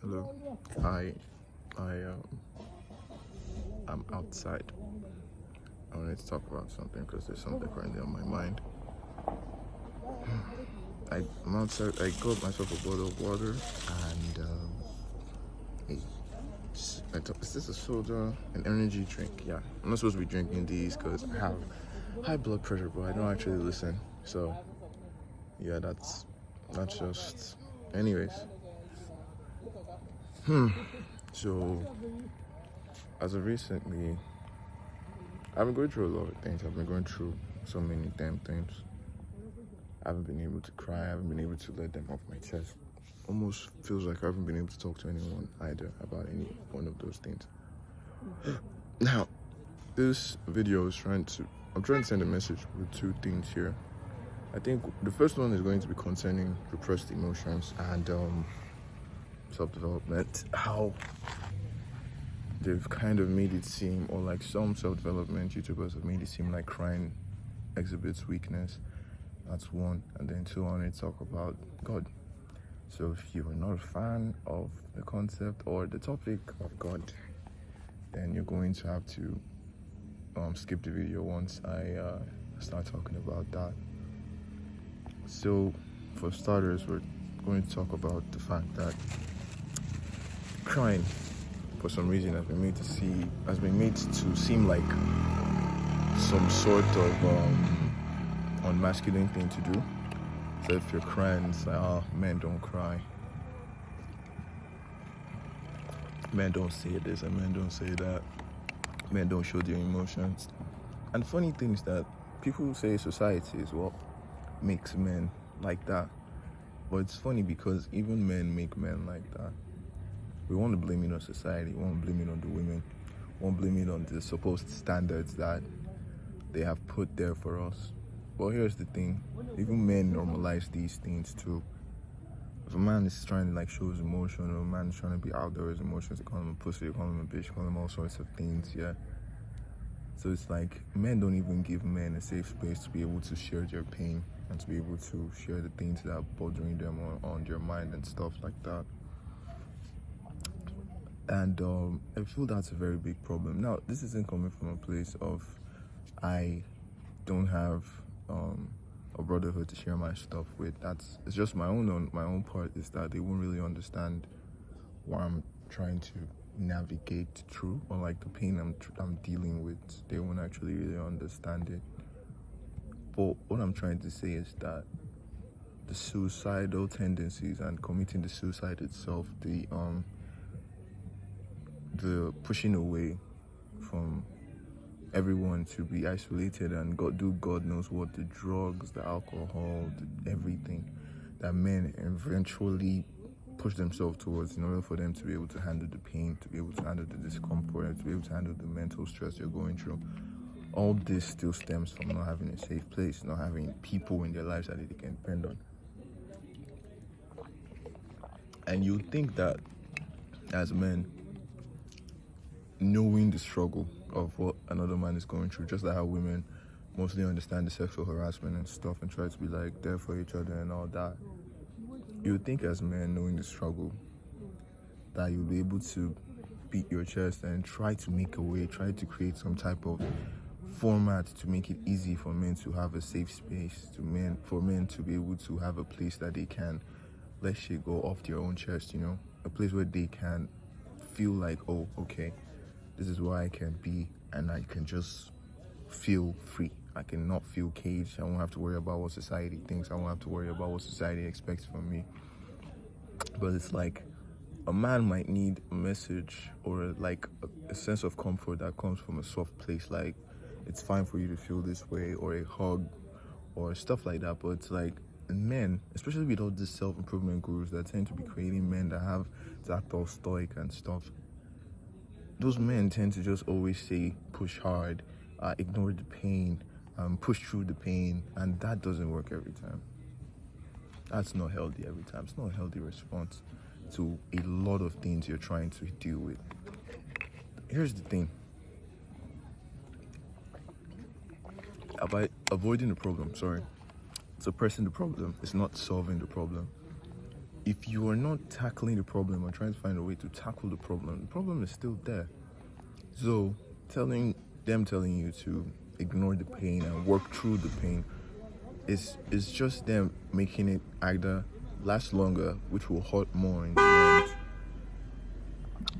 Hello. Hi. I'm outside. I wanted to talk about something because there's something currently on my mind. I'm outside. I got myself a bottle of water and is this a soda? An energy drink? Yeah. I'm not supposed to be drinking these because I have high blood pressure, but I don't actually listen. So yeah, that's just. Anyways. So as of recently, I've been going through a lot of things. I've been going through so many damn things. I haven't been able to cry. I haven't been able to let them off my chest. Almost feels like I haven't been able to talk to anyone either about any one of those things. Now, this video is I'm trying to send a message with two things here. I think the first one is going to be concerning repressed emotions and self-development. How they've kind of made it seem, or like some self-development YouTubers have made it seem like crying exhibits weakness. That's one. And then two, I want to talk about God. So if you are not a fan of the concept or the topic of God, then you're going to have to skip the video once I start talking about that. So for starters, we're going to talk about the fact that crying for some reason has been made to seem like some sort of unmasculine thing to do. So if you're crying, it's like, oh, men don't cry. Men don't say this and men don't say that. Men don't show their emotions. And funny thing is that people say society is what makes men like that. But it's funny because even men make men like that. We want to blame it on society. We want to blame it on the women. We want to blame it on the supposed standards that they have put there for us. Well, here's the thing. Even men normalize these things too. If a man is trying to like show his emotion, or a man is trying to be out there with his emotions, they call him a pussy, they call him a bitch, they call him all sorts of things, yeah. So it's like men don't even give men a safe space to be able to share their pain and to be able to share the things that are bothering them on their mind and stuff like that. And I feel that's a very big problem. Now, this isn't coming from a place of I don't have a brotherhood to share my stuff with. It's just my own part is that they won't really understand what I'm trying to navigate through, or like the pain I'm dealing with. They won't actually really understand it. But what I'm trying to say is that the suicidal tendencies and committing the suicide itself, the pushing away from everyone to be isolated and do God knows what, the drugs, the alcohol, everything that men eventually push themselves towards in order for them to be able to handle the pain, to be able to handle the discomfort, to be able to handle the mental stress you're going through. All this still stems from not having a safe place, not having people in their lives that they can depend on. And you think that as men, knowing the struggle of what another man is going through, just like how women mostly understand the sexual harassment and stuff and try to be like there for each other and all that, you would think as men, knowing the struggle, that you'll be able to beat your chest and try to make a way, try to create some type of format to make it easy for men to have a safe space, for men to be able to have a place that they can let shit go off their own chest, a place where they can feel like, oh, okay, this is where I can be and I can just feel free. I can not feel caged. I won't have to worry about what society thinks. I won't have to worry about what society expects from me. But it's like a man might need a message or like a sense of comfort that comes from a soft place, like it's fine for you to feel this way, or a hug or stuff like that. But it's like men, especially with all these self-improvement gurus that tend to be creating men that have that all stoic and stuff, those men tend to just always say push hard, ignore the pain, push through the pain, and that doesn't work every time. That's not healthy every time. It's not a healthy response to a lot of things you're trying to deal with. Here's the thing. Avoiding the problem, suppressing the problem is not solving the problem. if you are not tackling the problem or trying to find a way to tackle the problem is still there. So telling you to ignore the pain and work through the pain is just them making it either last longer, which will hurt more in the end.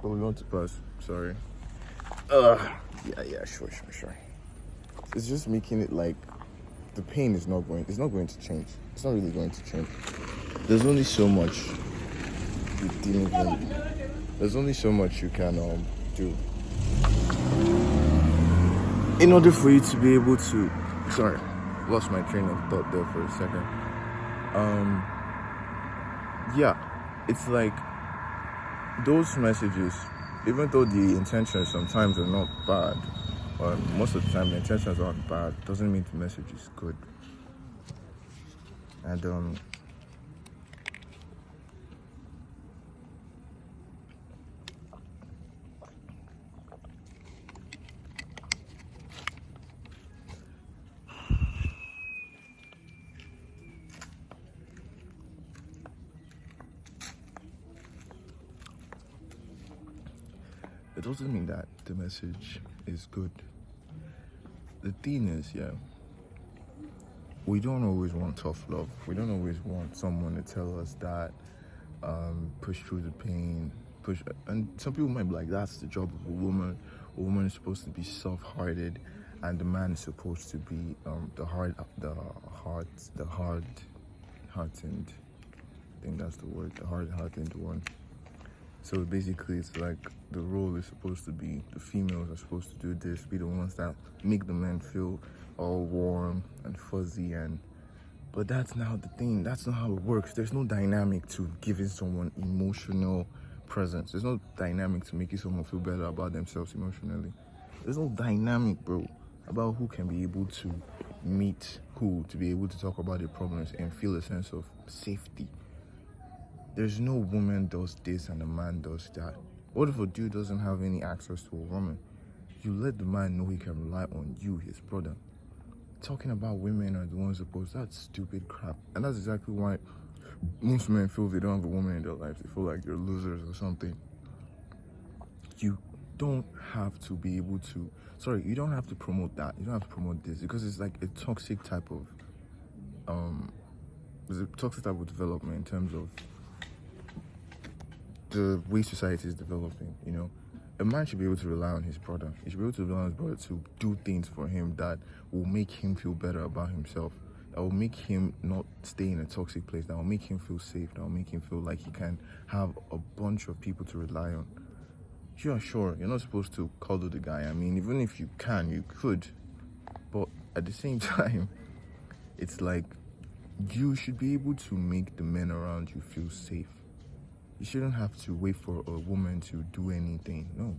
But we want to pass. Sorry. Yeah, sure. It's just making it like the pain is not going to change. It's not really going to change. There's only so much there's only so much you can do in order for you to be able to. Sorry, lost my train of thought there for a second. Yeah, it's like those messages, even though the intentions sometimes are not bad, or most of the time the intentions aren't bad, doesn't mean the message is good. And it doesn't mean that the message is good. The thing is, we don't always want tough love. We don't always want someone to tell us that push through the pain, and some people might be like, that's the job of a woman. A woman is supposed to be soft-hearted, and the man is supposed to be the hard-hearted. I think that's the word, the hard-hearted one. So basically, it's like the role is supposed to be, the females are supposed to do this, be the ones that make the men feel all warm and fuzzy, but that's not the thing. That's not how it works. There's no dynamic to giving someone emotional presence. There's no dynamic to making someone feel better about themselves emotionally. There's no dynamic, bro, about who can be able to meet who, to be able to talk about their problems and feel a sense of safety. There's no woman does this and a man does that. What if a dude doesn't have any access to a woman? You let the man know he can rely on you, his brother. Talking about women are the ones supposed, that's stupid crap. And that's exactly why most men feel they don't have a woman in their life. They feel like they're losers or something. You don't have to be able to, you don't have to promote that. You don't have to promote this, because it's like a toxic type of, development in terms of the way society is developing, A man should be able to rely on his brother. He should be able to rely on his brother to do things for him that will make him feel better about himself, that will make him not stay in a toxic place, that will make him feel safe, that will make him feel like he can have a bunch of people to rely on. Sure, you're not supposed to cuddle the guy. I mean, even if you can, you could. But at the same time, it's like you should be able to make the men around you feel safe. You shouldn't have to wait for a woman to do anything. No.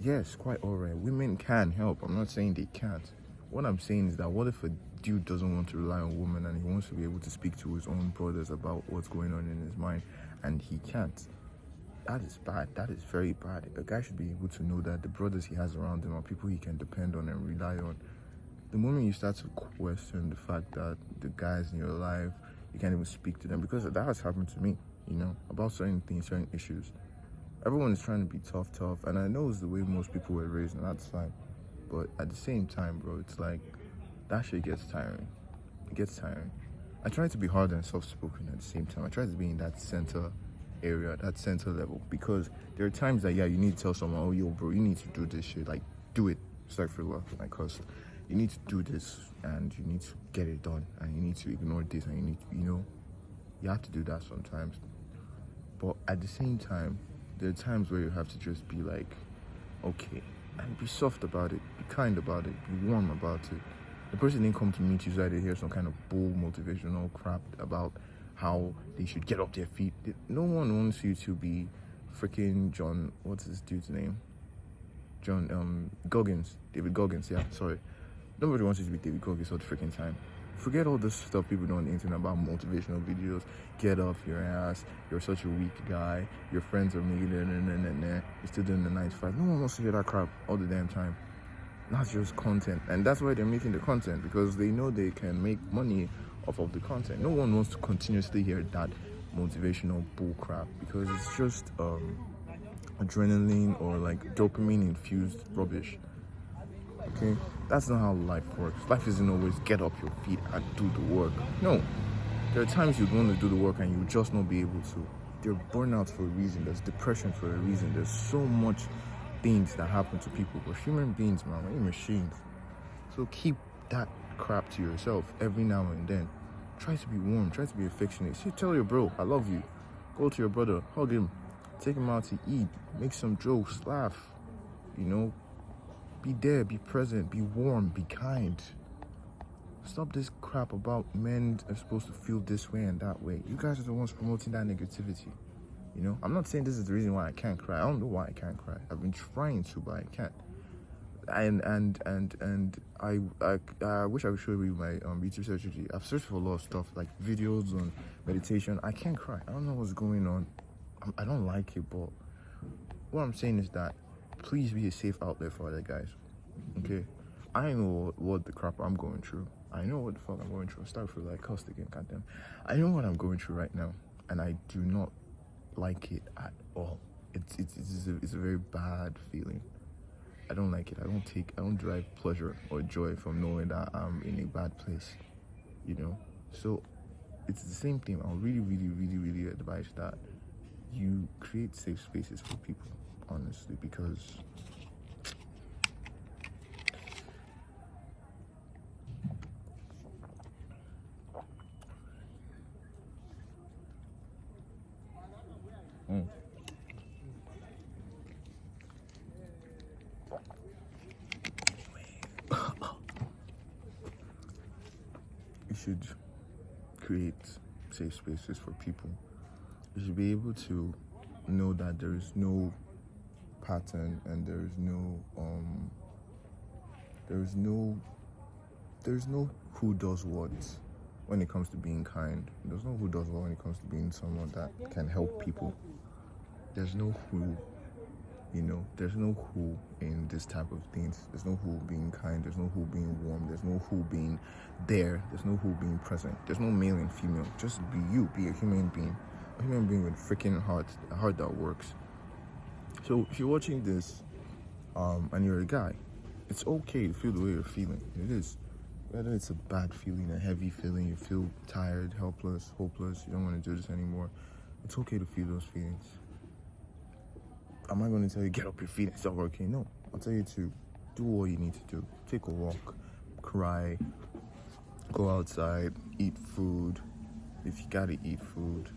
Yes, quite alright. Women can help. I'm not saying they can't. What I'm saying is that what if a dude doesn't want to rely on a woman and he wants to be able to speak to his own brothers about what's going on in his mind and he can't? That is bad. That is very bad. A guy should be able to know that the brothers he has around him are people he can depend on and rely on. The moment you start to question the fact that the guys in your life, you can't even speak to them, because that has happened to me. About certain things, certain issues. Everyone is trying to be tough, and I know it's the way most people were raised, and that's fine. But at the same time, bro, it's like, that shit gets tiring. It gets tiring. I try to be hard and soft-spoken at the same time. I try to be in that center area, that center level, because there are times that, you need to tell someone, oh, yo, bro, you need to do this shit. Like, do it. It's like for love, because you need to do this, and you need to get it done, and you need to ignore this, and you need to, you have to do that sometimes. But at the same time, there are times where you have to just be like, okay, and be soft about it, be kind about it, be warm about it. The person didn't come to meet you so that they hear some kind of bull motivational crap about how they should get up their feet. No one wants you to be freaking John, what's this dude's name? David Goggins, sorry. Nobody wants you to be David Goggins all the freaking time. Forget all this stuff people do on the internet about motivational videos. Get off your ass. You're such a weak guy. Your friends are making it. You're still doing the 9 to 5. No one wants to hear that crap all the damn time. That's just content. And that's why they're making the content, because they know they can make money off of the content. No one wants to continuously hear that motivational bullcrap, because it's just adrenaline or like dopamine infused rubbish. Okay, that's not how life works. Life isn't always get up your feet and do the work. No, there are times you want to do the work and you just not be able to. There's burnout for a reason. There's depression for a reason. There's so much things that happen to people. We're human beings, man. We're machines. So keep that crap to yourself every now and then. Try to be warm. Try to be affectionate. See, tell your bro, I love you. Go to your brother, hug him, take him out to eat, make some jokes, laugh. You know, be there, be present, be warm, be kind. Stop this crap about men are supposed to feel this way and that way. You guys are the ones promoting that negativity. You know, I'm not saying this is the reason why I can't cry. I don't know why I can't cry. I've been trying to, but I can't. And I wish I could show you my YouTube search history. I've searched for a lot of stuff like videos on meditation. I can't cry. I don't know what's going on. I don't like it, but what I'm saying is that please be a safe outlet for other guys. Okay, I know what the crap I'm going through. I know what the fuck I'm going through. Start for like cussed again, goddamn. I know what I'm going through right now, and I do not like it at all. It's a very bad feeling. I don't like it. I don't derive pleasure or joy from knowing that I'm in a bad place. You know, so it's the same thing. I'll really advise that you create safe spaces for people, honestly, because you should create safe spaces for people. You should be able to know that there is no pattern and there is no who does what when it comes to being kind. There's no who does what when it comes to being someone that can help people. There's no who, there's no who in this type of things. There's no who being kind. There's no who being warm. There's no who being there. There's no who being present. There's no male and female. Just be you. Be a human being. A human being with a freaking heart. A heart that works. So if you're watching this, and you're a guy, it's okay to feel the way you're feeling. It is. Whether it's a bad feeling, a heavy feeling, you feel tired, helpless, hopeless, you don't want to do this anymore, it's okay to feel those feelings. Am I going to tell you, get up your feet and start working? No. I'll tell you to do what you need to do. Take a walk, cry, go outside, eat food. If you gotta eat food,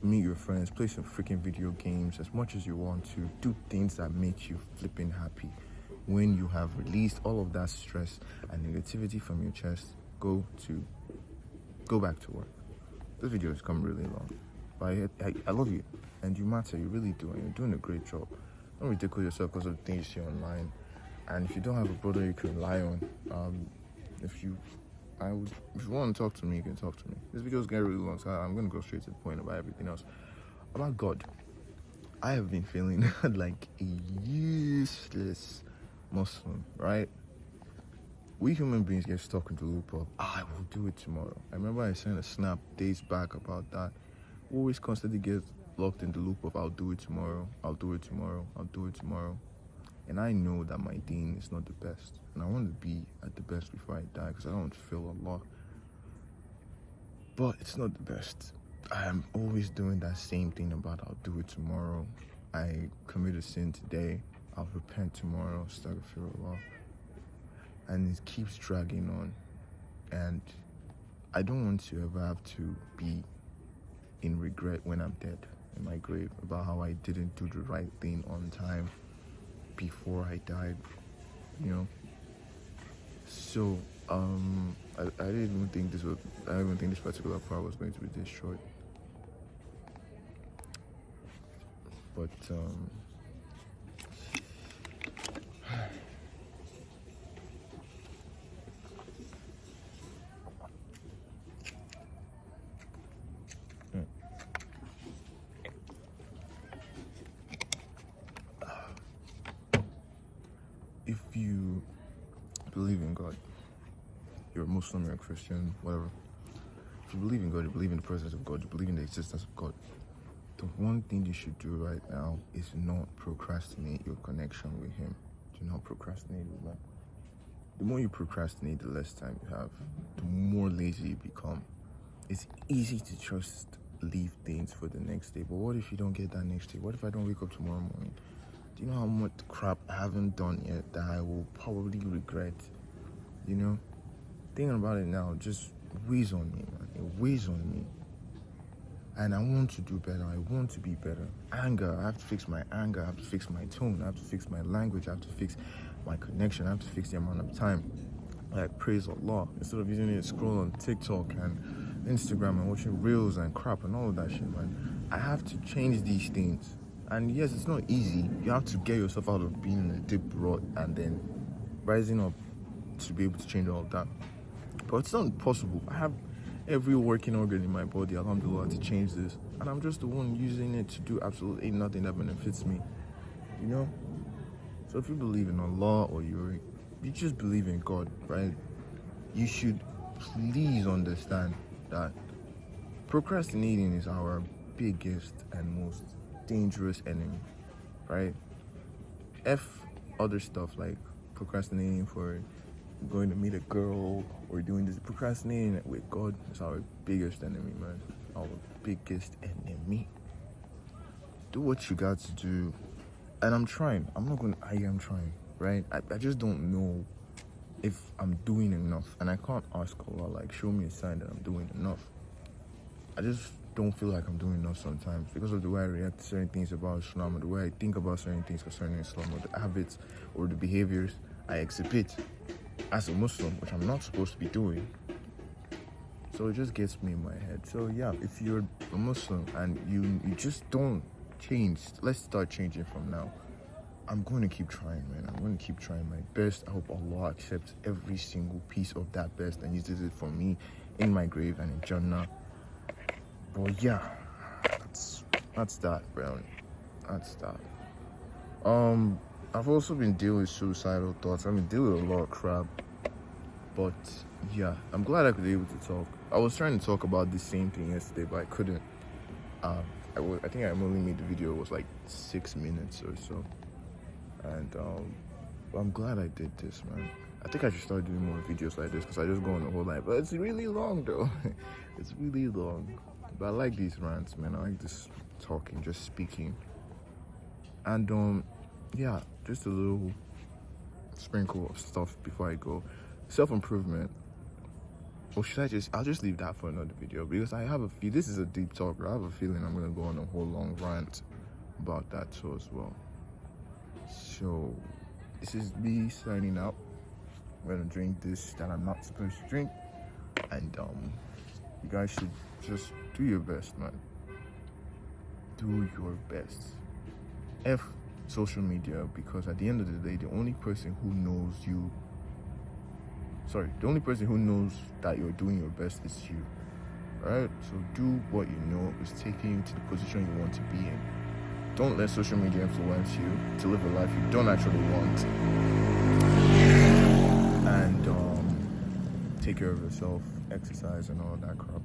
meet your friends, play some freaking video games as much as you want to. Do things that make you flipping happy. When you have released all of that stress and negativity from your chest, go back to work. This video has come really long, but I love you, and you matter. You really do, and you're doing a great job. Don't ridicule yourself because of the things you see online. And if you don't have a brother you can rely on, if you want to talk to me, you can talk to me. This video is getting really long, so I'm going to go straight to the point about everything else. About God, I have been feeling like a useless Muslim, right? We human beings get stuck in the loop of, I will do it tomorrow. I remember I sent a snap days back about that. We always constantly get locked in the loop of, I'll do it tomorrow, I'll do it tomorrow, I'll do it tomorrow. And I know that my deen is not the best. And I want to be at the best before I die because I don't feel Allah. But it's not the best. I am always doing that same thing about I'll do it tomorrow. I commit a sin today. I'll repent tomorrow. Astaghfirullah. And it keeps dragging on. And I don't want to ever have to be in regret when I'm dead in my grave about how I didn't do the right thing on time before I died, So I didn't even think this particular part was going to be this short. But if you believe in God, you're a Muslim, you're a Christian, whatever, If you believe in God, you believe in the presence of God, you believe in the existence of God, the one thing you should do right now is not procrastinate your connection with Him. Do not procrastinate with that. The more you procrastinate, the less time you have, the more lazy you become. It's easy to just leave things for the next day, but what if you don't get that next day? What if I don't wake up tomorrow morning? Do you know how much crap I haven't done yet that I will probably regret? You know? Thinking about it now just weighs on me, man. It weighs on me. And I want to do better. I want to be better. Anger, I have to fix my anger. I have to fix my tone. I have to fix my language. I have to fix my connection. I have to fix the amount of time I praise Allah. Instead of using it to scroll on TikTok and Instagram and watching reels and crap and all of that shit, man. I have to change these things. And yes, it's not easy. You have to get yourself out of being in a deep rut and then rising up to be able to change all of that. But it's not impossible. I have every working organ in my body, alhamdulillah, to change this. And I'm just the one using it to do absolutely nothing that benefits me. You know? So if you believe in Allah or you just believe in God, right? You should please understand that procrastinating is our biggest and most dangerous enemy, right? Other stuff like procrastinating for going to meet a girl or doing this. Procrastinating with God is our biggest enemy, man. Our biggest enemy. Do what you got to do. And I'm trying. I am trying, right? I just don't know if I'm doing enough. And I can't ask Allah, like, show me a sign that I'm doing enough. I just don't feel like I'm doing enough sometimes because of the way I react to certain things about Islam, or the way I think about certain things concerning Islam, or the habits or the behaviors I exhibit as a Muslim, which I'm not supposed to be doing. So it just gets me in my head. So yeah, if you're a Muslim and you just don't change, let's start changing from now. I'm going to keep trying, man. I'm going to keep trying my best. I hope Allah accepts every single piece of that best and uses it for me in my grave and in Jannah. But yeah, that's that, bro. That's that. I've also been dealing with suicidal thoughts. I've been dealing with a lot of crap. But yeah, I'm glad I could be able to talk. I was trying to talk about the same thing yesterday, but I couldn't. I think I only made the video, it was like 6 minutes or so. And I'm glad I did this, man. I think I should start doing more videos like this because I just go on the whole night. But it's really long though. It's really long. But I like these rants, man. I like this talking, just speaking. And yeah, just a little sprinkle of stuff before I go. Self-improvement. Or I'll just leave that for another video because I have this is a deep talk. I have a feeling I'm gonna go on a whole long rant about that too as well. So this is me signing out. I'm gonna drink this that I'm not supposed to drink. And you guys should just do your best, man. Do your best. Social media, because at the end of the day, the only person who knows that you're doing your best is you. Right? So do what you know is taking you to the position you want to be in. Don't let social media influence you to live a life you don't actually want. And take care of yourself, exercise and all that crap.